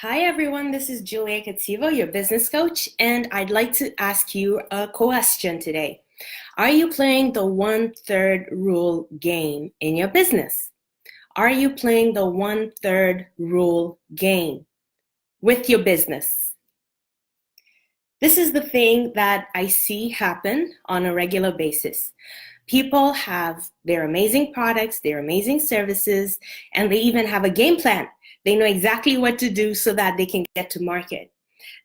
Hi everyone, this is Julia Katsivo, your business coach, and I'd like to ask you a question today. Are you playing the 1/3 rule game in your business? Are you playing the 1/3 rule game with your business? This is the thing that I see happen on a regular basis. People have their amazing products, their amazing services, and they even have a game plan. They know exactly what to do so that they can get to market.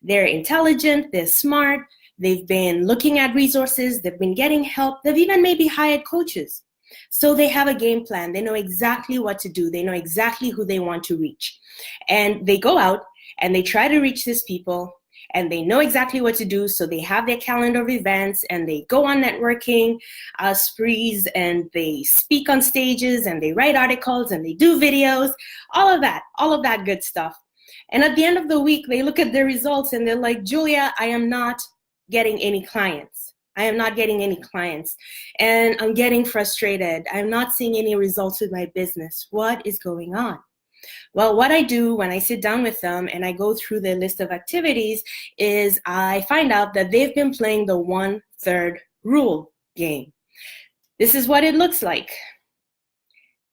They're intelligent, they're smart, they've been looking at resources, they've been getting help, they've even maybe hired coaches. So they have a game plan. They know exactly what to do. They know exactly who they want to reach. And they go out and they try to reach these people and they know exactly what to do. So they have their calendar of events and they go on networking sprees and they speak on stages and they write articles and they do videos, all of that good stuff. And at the end of the week, they look at their results and they're like, Julia, I am not getting any clients. I am not getting any clients. And I'm getting frustrated. I'm not seeing any results with my business. What is going on? Well, what I do when I sit down with them and I go through the list of activities is I find out that they've been playing the 1/3 rule game. This is what it looks like.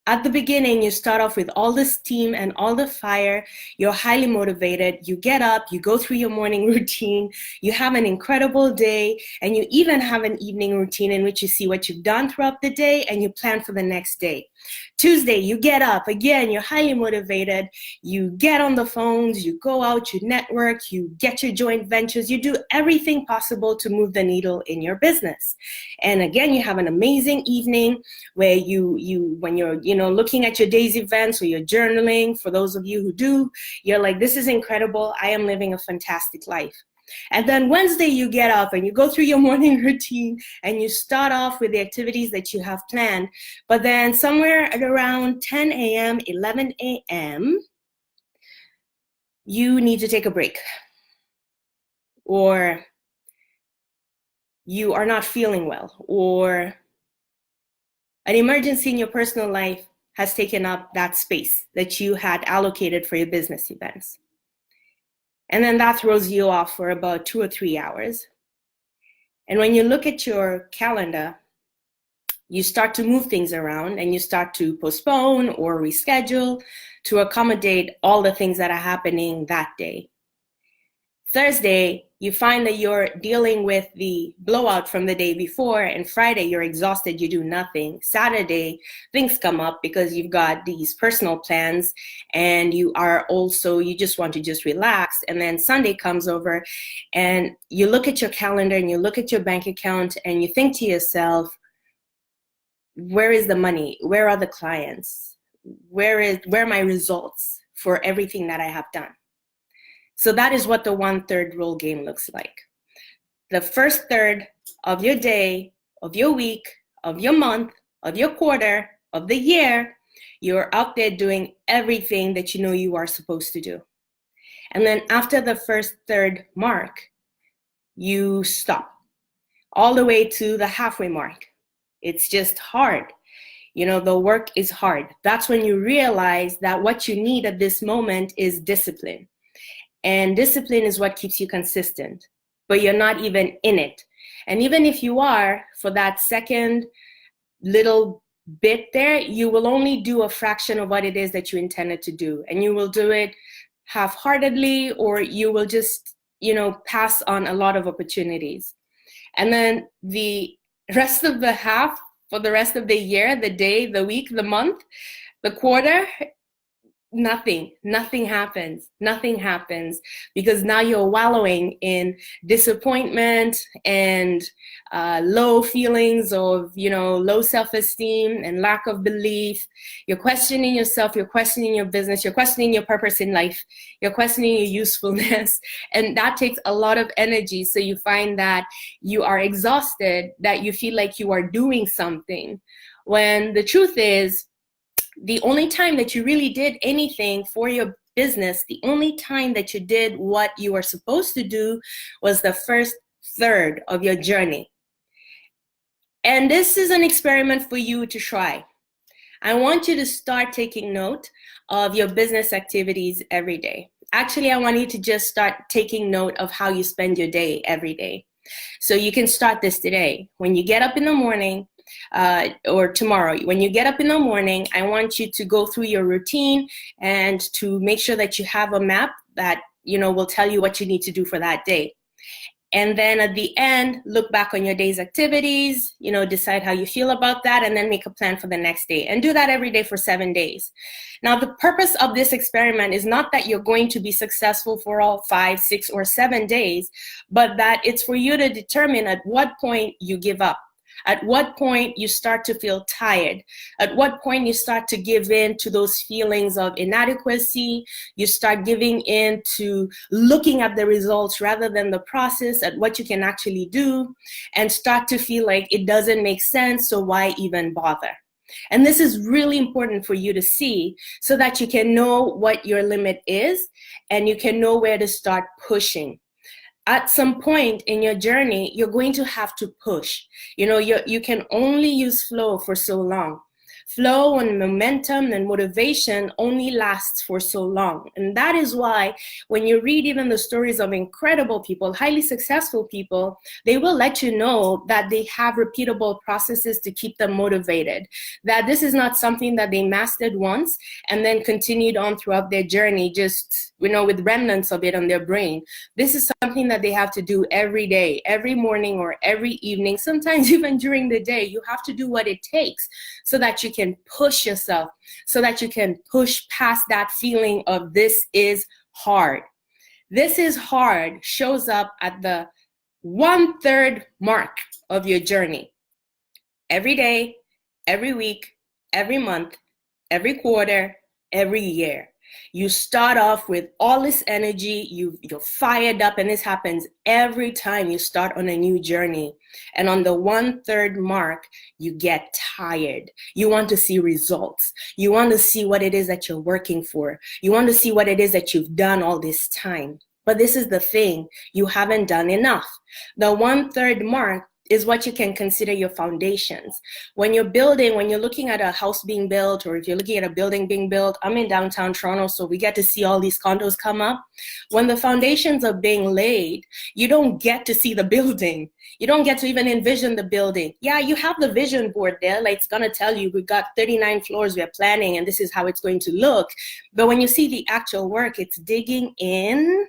At the beginning, you start off with all the steam and all the fire. You're highly motivated. You get up, you go through your morning routine, you have an incredible day, and you even have an evening routine in which you see what you've done throughout the day and you plan for the next day. Tuesday, you get up, again, you're highly motivated. You get on the phones, you go out, you network, you get your joint ventures, you do everything possible to move the needle in your business. And again, you have an amazing evening where when you're looking at your day's events or you're journaling. For those of you who do, you're like, this is incredible. I am living a fantastic life. And then Wednesday, you get up and you go through your morning routine and you start off with the activities that you have planned. But then somewhere at around 10 a.m., 11 a.m., you need to take a break. Or you are not feeling well. Or an emergency in your personal life has taken up that space that you had allocated for your business events. And then that throws you off for about 2 or 3 hours. And when you look at your calendar, you start to move things around and you start to postpone or reschedule to accommodate all the things that are happening that day. Thursday, you find that you're dealing with the blowout from the day before, and Friday, you're exhausted, you do nothing. Saturday, things come up because you've got these personal plans and you just want to just relax. And then Sunday comes over and you look at your calendar and you look at your bank account and you think to yourself, where is the money? Where are the clients? Where are my results for everything that I have done? So that is what the 1/3 rule game looks like. The first third of your day, of your week, of your month, of your quarter, of the year, you're out there doing everything that you know you are supposed to do. And then after the first third mark, you stop all the way to the halfway mark. It's just hard. The work is hard. That's when you realize that what you need at this moment is discipline. And discipline is what keeps you consistent, but you're not even in it. And even if you are, for that second little bit there, you will only do a fraction of what it is that you intended to do. And you will do it half-heartedly, or you will just, pass on a lot of opportunities. And then the rest of the half, for the rest of the year, the day, the week, the month, the quarter, nothing happens because now you're wallowing in disappointment and low feelings of low self-esteem and lack of belief. You're questioning yourself, you're questioning your business, you're questioning your purpose in life, you're questioning your usefulness, and that takes a lot of energy. So you find that you are exhausted, that you feel like you are doing something, when the truth is the only time that you really did anything for your business, the only time that you did what you were supposed to do was the first third of your journey. And this is an experiment for you to try. I want you to start taking note of your business activities every day. Actually, I want you to just start taking note of how you spend your day every day. So you can start this today. When you get up in the morning, or tomorrow, when you get up in the morning, I want you to go through your routine and to make sure that you have a map that, will tell you what you need to do for that day. And then at the end, look back on your day's activities, decide how you feel about that, and then make a plan for the next day. And do that every day for 7 days. Now, the purpose of this experiment is not that you're going to be successful for all 5, 6, or 7 days, but that it's for you to determine at what point you give up. At what point you start to feel tired. At what point you start to give in to those feelings of inadequacy. You start giving in to looking at the results rather than the process, at what you can actually do, and start to feel like it doesn't make sense, so why even bother? And this is really important for you to see so that you can know what your limit is and you can know where to start pushing. At some point in your journey, you're going to have to push. You can only use flow for so long. Flow and momentum and motivation only lasts for so long. And that is why when you read even the stories of incredible people, highly successful people, they will let you know that they have repeatable processes to keep them motivated. That this is not something that they mastered once and then continued on throughout their journey, just with remnants of it on their brain. This is something that they have to do every day, every morning or every evening, sometimes even during the day. You have to do what it takes so that you can push yourself, so that you can push past that feeling of this is hard. This is hard shows up at the 1/3 mark of your journey. Every day, every week, every month, every quarter, every year. You start off with all this energy, you're fired up, and this happens every time you start on a new journey. And on the 1/3 mark, you get tired. You want to see results. You want to see what it is that you're working for. You want to see what it is that you've done all this time. But this is the thing, you haven't done enough. The 1/3 mark is what you can consider your foundations. When you're looking at a house being built, or if you're looking at a building being built, I'm in downtown Toronto, so we get to see all these condos come up. When the foundations are being laid, you don't get to see the building. You don't get to even envision the building. Yeah, you have the vision board there, like it's gonna tell you, we've got 39 floors we're planning, and this is how it's going to look. But when you see the actual work, it's digging in,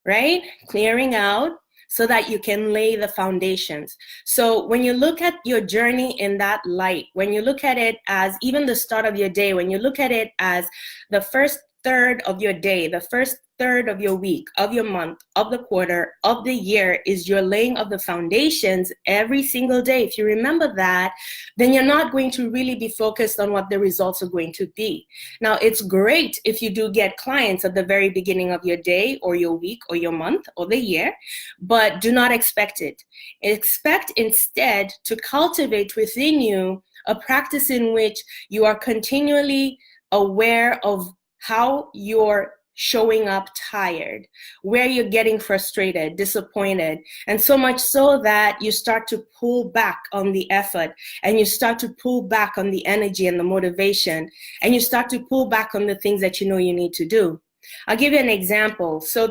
right? Clearing out, so that you can lay the foundations. So when you look at your journey in that light, when you look at it as even the start of your day, when you look at it as the first third of your day, the first third of your week, of your month, of the quarter, of the year is your laying of the foundations every single day. If you remember that, then you're not going to really be focused on what the results are going to be. Now, it's great if you do get clients at the very beginning of your day or your week or your month or the year, but do not expect it. Expect instead to cultivate within you a practice in which you are continually aware of how you're showing up tired, where you're getting frustrated, disappointed, and so much so that you start to pull back on the effort, and you start to pull back on the energy and the motivation, and you start to pull back on the things that you know you need to do. I'll give you an example. So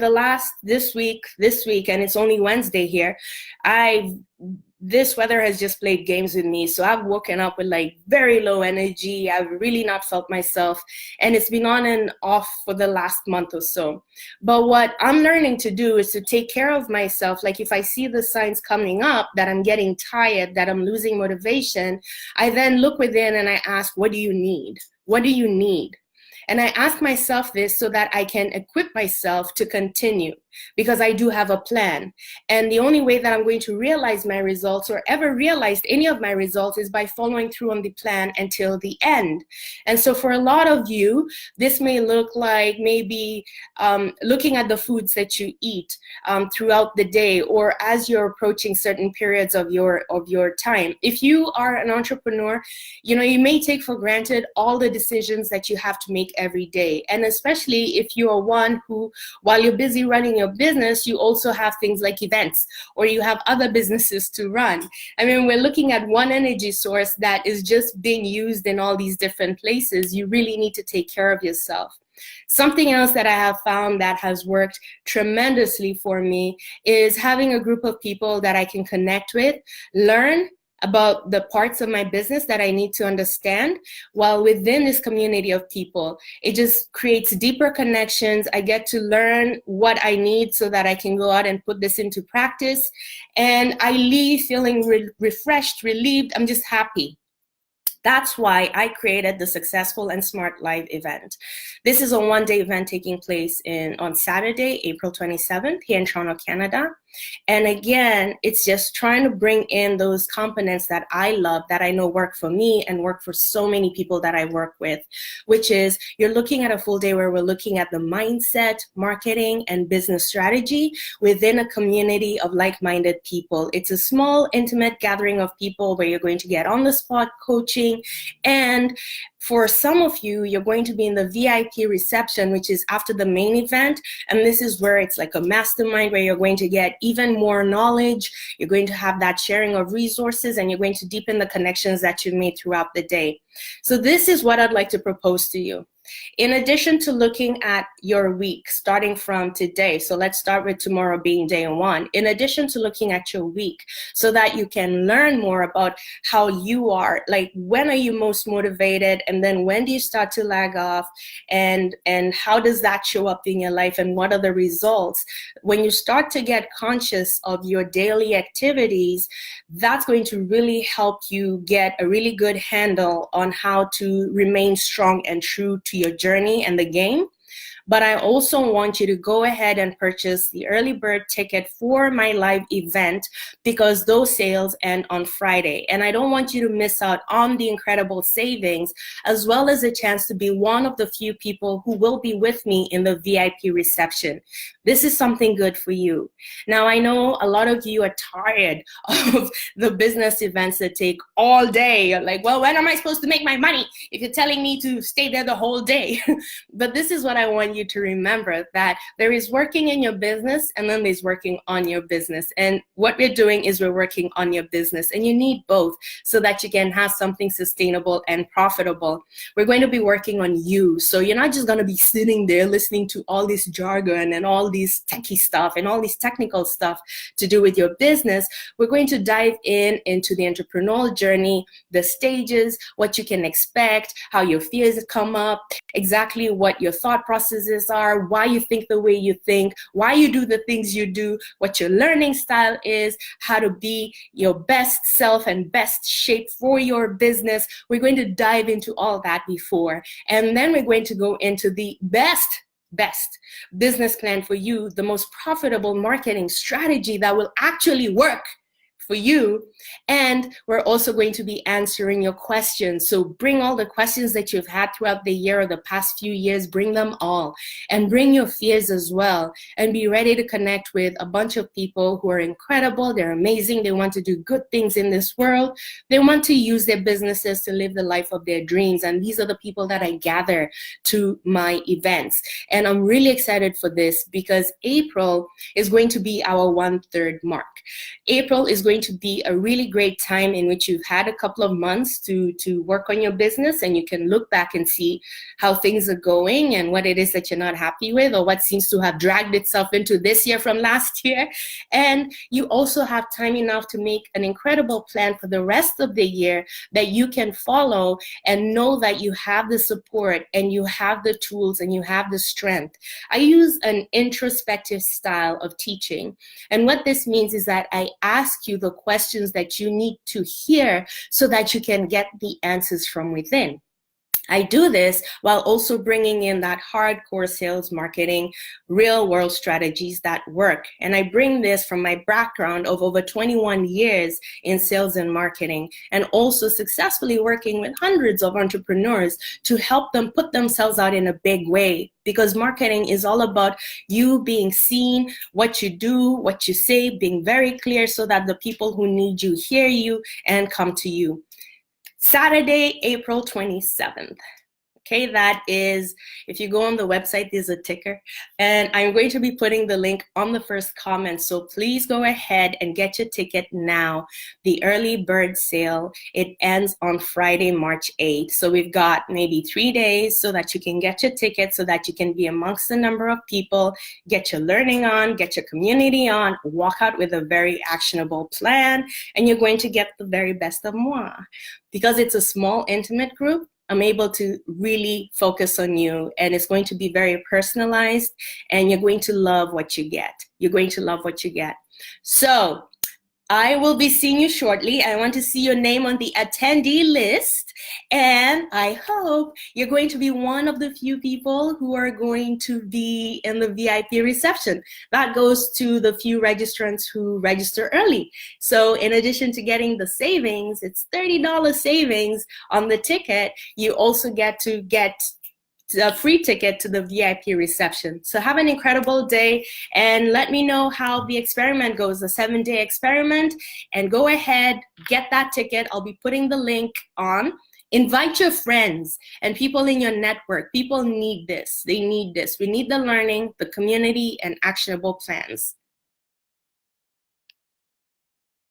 this week, and it's only Wednesday here, this weather has just played games with me. So I've woken up with like very low energy. I've really not felt myself. And it's been on and off for the last month or so. But what I'm learning to do is to take care of myself. Like if I see the signs coming up that I'm getting tired, that I'm losing motivation, I then look within and I ask, what do you need? What do you need? And I ask myself this so that I can equip myself to continue, because I do have a plan. And the only way that I'm going to realize my results or ever realized any of my results is by following through on the plan until the end. And so for a lot of you, this may look like maybe looking at the foods that you eat throughout the day, or as you're approaching certain periods of your time. If you are an entrepreneur, you may take for granted all the decisions that you have to make every day. And especially if you are one who, while you're busy running your business, you also have things like events, or you have other businesses to run. I mean, we're looking at one energy source that is just being used in all these different places. You really need to take care of yourself. Something else that I have found that has worked tremendously for me is having a group of people that I can connect with, learn about the parts of my business that I need to understand, while within this community of people. It just creates deeper connections. I get to learn what I need so that I can go out and put this into practice. And I leave feeling refreshed, relieved. I'm just happy. That's why I created the Successful and Smart Live event. This is a one-day event taking place on Saturday, April 27th, here in Toronto, Canada. And again, it's just trying to bring in those components that I love, that I know work for me and work for so many people that I work with, which is you're looking at a full day where we're looking at the mindset, marketing, and business strategy within a community of like-minded people. It's a small, intimate gathering of people where you're going to get on-the-spot coaching. And for some of you, you're going to be in the VIP reception, which is after the main event. And this is where it's like a mastermind where you're going to get even more knowledge. You're going to have that sharing of resources, and you're going to deepen the connections that you've made throughout the day. So this is what I'd like to propose to you. In addition to looking at your week starting from today, so let's start with tomorrow being day one. In addition to looking at your week so that you can learn more about how you are, like when are you most motivated, and then when do you start to lag off, and how does that show up in your life, and what are the results? When you start to get conscious of your daily activities, that's going to really help you get a really good handle on how to remain strong and true to your journey and the game. But I also want you to go ahead and purchase the early bird ticket for my live event, because those sales end on Friday. And I don't want you to miss out on the incredible savings, as well as a chance to be one of the few people who will be with me in the VIP reception. This is something good for you. Now, I know a lot of you are tired of the business events that take all day. You're like, well, when am I supposed to make my money if you're telling me to stay there the whole day? But this is what I want you to remember, that there is working in your business, and then there's working on your business. And what we're doing is we're working on your business, and you need both so that you can have something sustainable and profitable. We're going to be working on you. So you're not just going to be sitting there listening to all this jargon and all these techie stuff and all this technical stuff to do with your business. We're going to dive into the entrepreneurial journey, the stages, what you can expect, how your fears come up, exactly what your thought processes are, why you think the way you think, why you do the things you do, what your learning style is, how to be your best self and best shape for your business. We're going to dive into all that before. And then we're going to go into the best business plan for you, the most profitable marketing strategy that will actually work for you. And we're also going to be answering your questions. So bring all the questions that you've had throughout the year or the past few years, bring them all, and bring your fears as well, and be ready to connect with a bunch of people who are incredible. They're amazing. They want to do good things in this world. They want to use their businesses to live the life of their dreams. And these are the people that I gather to my events. And I'm really excited for this, because April is going to be our 1/3 mark. April is going to be a really great time in which you've had a couple of months to work on your business, and you can look back and see how things are going and what it is that you're not happy with, or what seems to have dragged itself into this year from last year. And you also have time enough to make an incredible plan for the rest of the year that you can follow, and know that you have the support and you have the tools and you have the strength. I use an introspective style of teaching. And what this means is that I ask you the questions that you need to hear so that you can get the answers from within. I do this while also bringing in that hardcore sales marketing, real world strategies that work. And I bring this from my background of over 21 years in sales and marketing, and also successfully working with hundreds of entrepreneurs to help them put themselves out in a big way. Because marketing is all about you being seen, what you do, what you say, being very clear so that the people who need you hear you and come to you. Saturday, April 27th. Okay, that is, if you go on the website, there's a ticker. And I'm going to be putting the link on the first comment. So please go ahead and get your ticket now. The early bird sale, it ends on Friday, March 8th. So we've got maybe 3 days so that you can get your ticket, so that you can be amongst the number of people, get your learning on, get your community on, walk out with a very actionable plan, and you're going to get the very best of moi. Because it's a small, intimate group, I'm able to really focus on you, and it's going to be very personalized, and you're going to love what you get. You're going to love what you get. So I will be seeing you shortly. I want to see your name on the attendee list, and I hope you're going to be one of the few people who are going to be in the VIP reception. That goes to the few registrants who register early. So in addition to getting the savings, it's $30 savings on the ticket, you also get to get a free ticket to the VIP reception. So have an incredible day, and let me know how the experiment goes, the 7-day experiment, and go ahead, get that ticket. I'll be putting the link on. Invite your friends and people in your network. People need this. They need this. We need the learning, the community, and actionable plans.